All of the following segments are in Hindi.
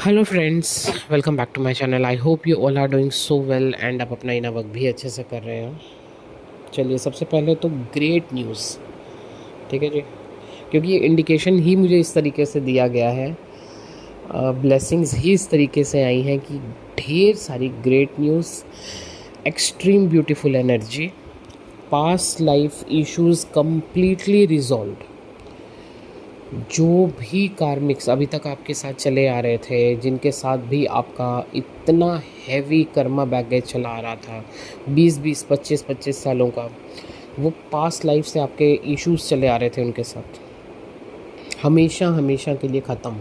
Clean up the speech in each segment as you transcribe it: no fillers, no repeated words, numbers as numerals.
Hello friends, welcome back to my channel. I hope you all are doing so well and आप अपना इना वर्क भी अच्छे से कर रहे हो। चलिए, सबसे पहले तो ग्रेट न्यूज़, ठीक है जी, क्योंकि ये इंडिकेशन ही मुझे इस तरीके से दिया गया है, ब्लेसिंग्स ही इस तरीके से आई हैं कि ढेर सारी great news, extreme beautiful energy, past life issues completely resolve. जो भी कार्मिक्स अभी तक आपके साथ चले आ रहे थे, जिनके साथ भी आपका इतना हैवी कर्मा बैगेज चला आ रहा था 20-20 25-25 सालों का, वो पास्ट लाइफ से आपके इश्यूज चले आ रहे थे, उनके साथ हमेशा हमेशा के लिए ख़त्म।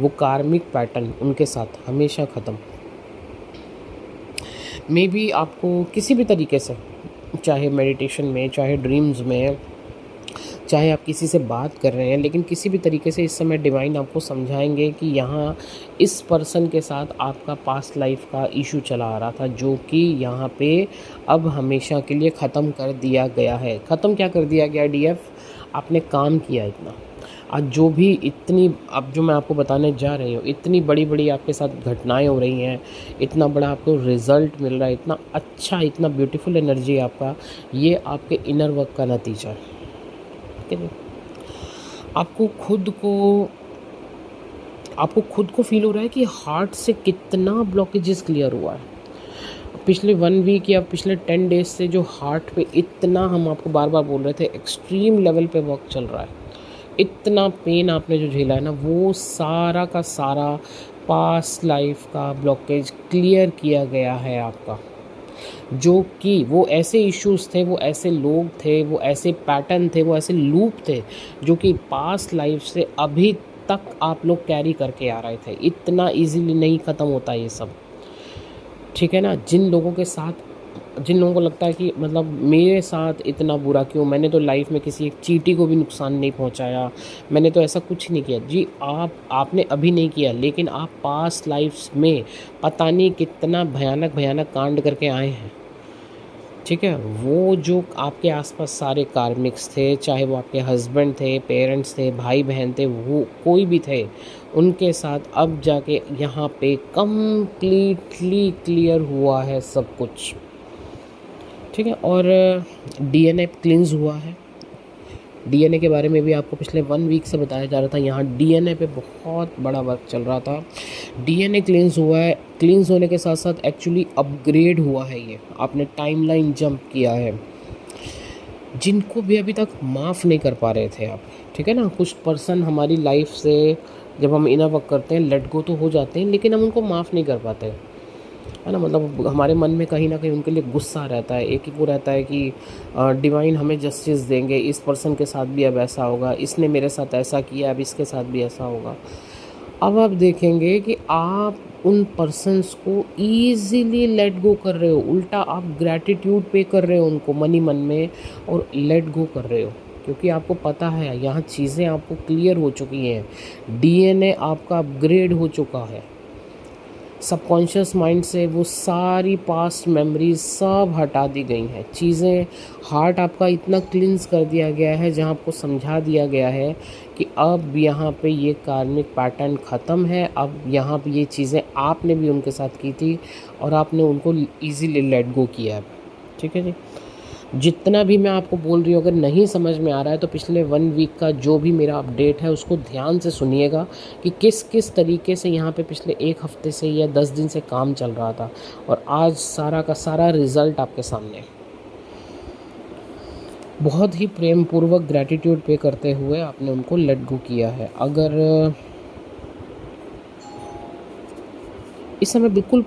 वो कार्मिक पैटर्न उनके साथ हमेशा ख़त्म। मे बी आपको किसी भी तरीके से, चाहे मेडिटेशन में, चाहे ड्रीम्स में, चाहे आप किसी से बात कर रहे हैं, लेकिन किसी भी तरीके से इस समय डिवाइन आपको समझाएंगे कि यहाँ इस पर्सन के साथ आपका पास्ट लाइफ का इशू चला आ रहा था, जो कि यहाँ पे अब हमेशा के लिए ख़त्म कर दिया गया है। ख़त्म क्या कर दिया गया डीएफ? आपने काम किया इतना, आज जो भी इतनी, अब जो मैं आपको बताने जा रही हूँ, इतनी बड़ी बड़ी आपके साथ घटनाएं हो रही हैं, इतना बड़ा आपको रिज़ल्ट मिल रहा है, इतना अच्छा, इतना ब्यूटीफुल एनर्जी आपका, ये आपके इनर वर्क का नतीजा है। ठीक है, आपको खुद को फील हो रहा है कि हार्ट से कितना ब्लॉकेजेस क्लियर हुआ है पिछले 1 वीक या पिछले 10 डेज से। जो हार्ट पे इतना, हम आपको बार बार बोल रहे थे, एक्सट्रीम लेवल पे वर्क चल रहा है, इतना पेन आपने जो झेला है ना, वो सारा का सारा पास्ट लाइफ का ब्लॉकेज क्लियर किया गया है आपका। जो कि वो ऐसे इश्यूज थे, वो ऐसे लोग थे, वो ऐसे पैटर्न थे, वो ऐसे लूप थे, जो कि पास्ट लाइफ से अभी तक आप लोग कैरी करके आ रहे थे। इतना इजीली नहीं ख़त्म होता ये सब, ठीक है ना। जिन लोगों को लगता है कि मतलब मेरे साथ इतना बुरा क्यों, मैंने तो लाइफ में किसी एक चींटी को भी नुकसान नहीं पहुंचाया, मैंने तो ऐसा कुछ नहीं किया जी। आपने अभी नहीं किया, लेकिन आप पास्ट लाइफ में पता नहीं कितना भयानक भयानक कांड करके आए हैं, ठीक है। वो जो आपके आसपास सारे कार्मिक्स थे, चाहे वो आपके हस्बैंड थे, पेरेंट्स थे, भाई बहन थे, वो कोई भी थे, उनके साथ अब जाके यहाँ पे कम्प्लीटली क्लियर हुआ है सब कुछ, ठीक है। और डीएनए क्लींस हुआ है। डीएनए के बारे में भी आपको पिछले 1 वीक से बताया जा रहा था, यहाँ डीएनए पे बहुत बड़ा वर्क चल रहा था। डीएनए क्लींस हुआ है। क्लींस होने के साथ साथ एक्चुअली अपग्रेड हुआ है, ये आपने टाइमलाइन जंप किया है। जिनको भी अभी तक माफ़ नहीं कर पा रहे थे आप, ठीक है ना, कुछ पर्सन हमारी लाइफ से जब हम इनर वर्क करते हैं, लेट गो तो हो जाते हैं, लेकिन हम उनको माफ़ नहीं कर पाते, है ना। मतलब हमारे मन में कहीं ना कहीं उनके लिए गुस्सा रहता है। एक ही वो रहता है कि डिवाइन हमें जस्टिस देंगे, इस पर्सन के साथ भी अब ऐसा होगा, इसने मेरे साथ ऐसा किया, अब इसके साथ भी ऐसा होगा। अब आप देखेंगे कि आप उन पर्सन्स को ईज़िली लेट गो कर रहे हो, उल्टा आप ग्रैटिट्यूड पे कर रहे हो उनको मनी मन में, और लेट गो कर रहे हो, क्योंकि आपको पता है यहाँ चीज़ें आपको क्लियर हो चुकी हैं। डीएनए आपका अपग्रेड हो चुका है। सबकॉन्शियस माइंड से वो सारी पास्ट मेमोरीज सब हटा दी गई हैं चीज़ें। हार्ट आपका इतना क्लींस कर दिया गया है, जहाँ आपको समझा दिया गया है कि अब यहाँ पे ये कार्मिक पैटर्न ख़त्म है। अब यहाँ पे ये चीज़ें आपने भी उनके साथ की थी और आपने उनको इजीली लेट गो किया है, ठीक है जी। जितना भी मैं आपको बोल रही हूँ, अगर नहीं समझ में आ रहा है तो पिछले 1 वीक का जो भी मेरा अपडेट है उसको ध्यान से सुनिएगा कि किस किस तरीके से यहाँ पे पिछले 1 हफ्ते से या 10 दिन से काम चल रहा था, और आज सारा का सारा रिज़ल्ट आपके सामने। बहुत ही प्रेम पूर्वक ग्रैटिट्यूड पे करते हुए आपने उनको लेट गो किया है। अगर इस समय बिल्कुल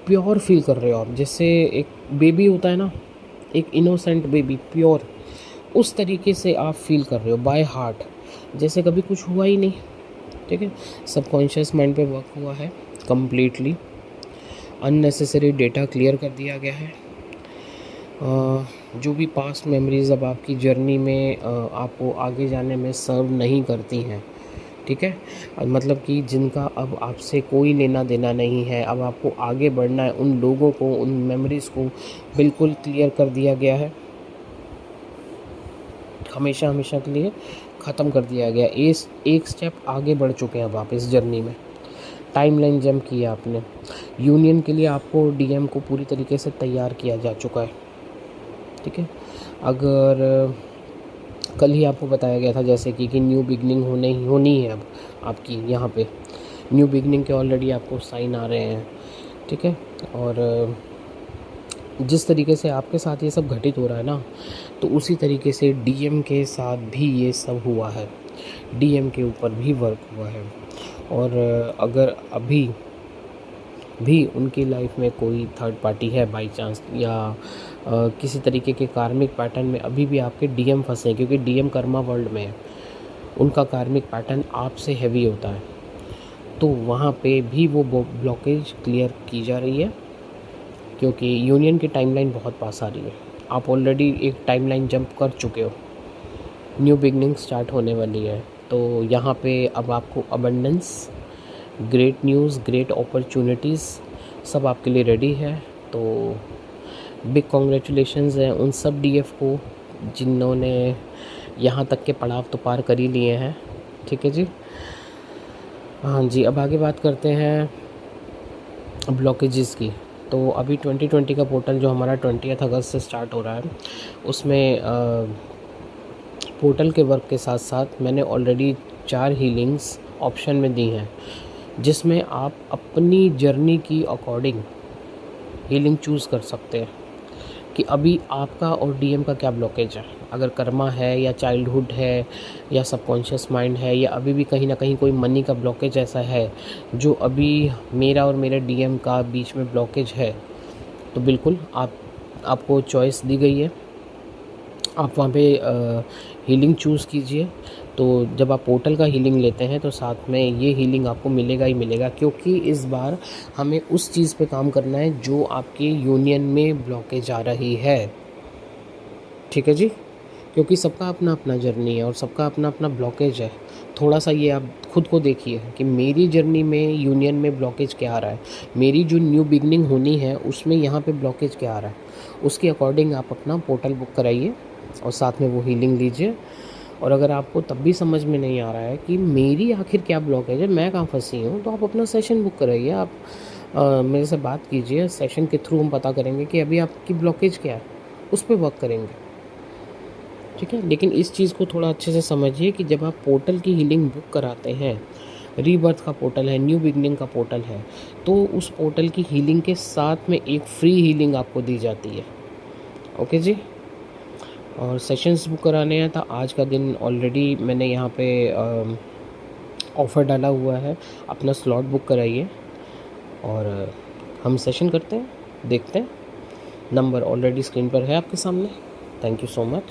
प्योर फील कर रहे हो आप, जैसे एक बेबी होता है ना, एक इनोसेंट बेबी, प्योर, उस तरीके से आप फील कर रहे हो बाय हार्ट, जैसे कभी कुछ हुआ ही नहीं, ठीक है। सबकॉन्शियस माइंड पे वर्क हुआ है कम्प्लीटली, अननेसेसरी डेटा क्लियर कर दिया गया है। जो भी पास्ट मेमोरीज़ अब आपकी जर्नी में आपको आगे जाने में सर्व नहीं करती हैं, ठीक है, मतलब कि जिनका अब आपसे कोई लेना देना नहीं है, अब आपको आगे बढ़ना है, उन लोगों को, उन मेमोरीज़ को बिल्कुल क्लियर कर दिया गया है, हमेशा हमेशा के लिए ख़त्म कर दिया गया। इस एक स्टेप आगे बढ़ चुके हैं अब आप इस जर्नी में, टाइमलाइन जंप किया आपने। यूनियन के लिए आपको डीएम को पूरी तरीके से तैयार किया जा चुका है, ठीक है। अगर कल ही आपको बताया गया था जैसे कि न्यू बिगनिंग होनी है अब आपकी यहाँ पे, न्यू बिगनिंग के ऑलरेडी आपको साइन आ रहे हैं, ठीक है। और जिस तरीके से आपके साथ ये सब घटित हो रहा है ना, तो उसी तरीके से डीएम के साथ भी ये सब हुआ है, डीएम के ऊपर भी वर्क हुआ है। और अगर अभी भी उनकी लाइफ में कोई थर्ड पार्टी है बाई चांस, या किसी तरीके के कार्मिक पैटर्न में अभी भी आपके डीएम फंसे हैं, क्योंकि डीएम कर्मा वर्ल्ड में है, उनका कार्मिक पैटर्न आपसे हैवी होता है, तो वहाँ पे भी वो ब्लॉकेज क्लियर की जा रही है, क्योंकि यूनियन की टाइमलाइन बहुत पास आ रही है। आप ऑलरेडी एक टाइमलाइन जंप कर चुके हो, न्यू बिगनिंग स्टार्ट होने वाली है। तो यहाँ पे अब आपको abundance, great news, great opportunities सब आपके लिए रेडी है। तो बिग कॉन्ग्रेचुलेशंस हैं उन सब डीएफ को जिन्होंने यहाँ तक के पड़ाव तो पार कर ही लिए हैं, ठीक है जी। हाँ जी, अब आगे बात करते हैं ब्लॉकेजेस की। तो अभी 2020 का पोर्टल जो हमारा 20 अगस्त से स्टार्ट हो रहा है, उसमें पोर्टल के वर्क के साथ साथ मैंने ऑलरेडी 4 हीलिंग्स ऑप्शन में दी हैं, जिसमें आप अपनी जर्नी की अकॉर्डिंग हीलिंग चूज़ कर सकते हैं कि अभी आपका और डीएम का क्या ब्लॉकेज है। अगर कर्मा है, या चाइल्डहुड है, या सबकॉन्शियस माइंड है, या अभी भी कहीं ना कहीं कोई मनी का ब्लॉकेज ऐसा है जो अभी मेरा और मेरे डीएम का बीच में ब्लॉकेज है, तो बिल्कुल आपको चॉइस दी गई है, आप वहाँ पे हीलिंग चूज़ कीजिए। तो जब आप पोर्टल का हीलिंग लेते हैं तो साथ में ये हीलिंग आपको मिलेगा ही मिलेगा, क्योंकि इस बार हमें उस चीज़ पे काम करना है जो आपके यूनियन में ब्लॉकेज आ रही है, ठीक है जी। क्योंकि सबका अपना अपना जर्नी है और सबका अपना अपना ब्लॉकेज है। थोड़ा सा ये आप खुद को देखिए कि मेरी जर्नी में यूनियन में ब्लॉकेज क्या आ रहा है, मेरी जो न्यू बिगनिंग होनी है उसमें यहाँ पे ब्लॉकेज क्या आ रहा है, उसके अकॉर्डिंग आप अपना पोर्टल बुक कराइए और साथ में वो हीलिंग लीजिए। और अगर आपको तब भी समझ में नहीं आ रहा है कि मेरी आखिर क्या ब्लॉकेज है, मैं कहाँ फंसी हूँ, तो आप अपना सेशन बुक कराइए, आप मेरे से बात कीजिए, सेशन के थ्रू हम पता करेंगे कि अभी आपकी ब्लॉकेज क्या है, उस पर वर्क करेंगे, ठीक है। लेकिन इस चीज़ को थोड़ा अच्छे से समझिए कि जब आप पोर्टल की हीलिंग बुक कराते हैं, रीबर्थ का पोर्टल है, न्यू बिगनिंग का पोर्टल है, तो उस पोर्टल की हीलिंग के साथ में एक फ्री हीलिंग आपको दी जाती है, ओके जी। और सेशंस बुक कराने हैं तो आज का दिन ऑलरेडी मैंने यहाँ पे ऑफ़र डाला हुआ है, अपना स्लॉट बुक कराइए और हम सेशन करते हैं, देखते हैं। नंबर ऑलरेडी स्क्रीन पर है आपके सामने। Thank you so much.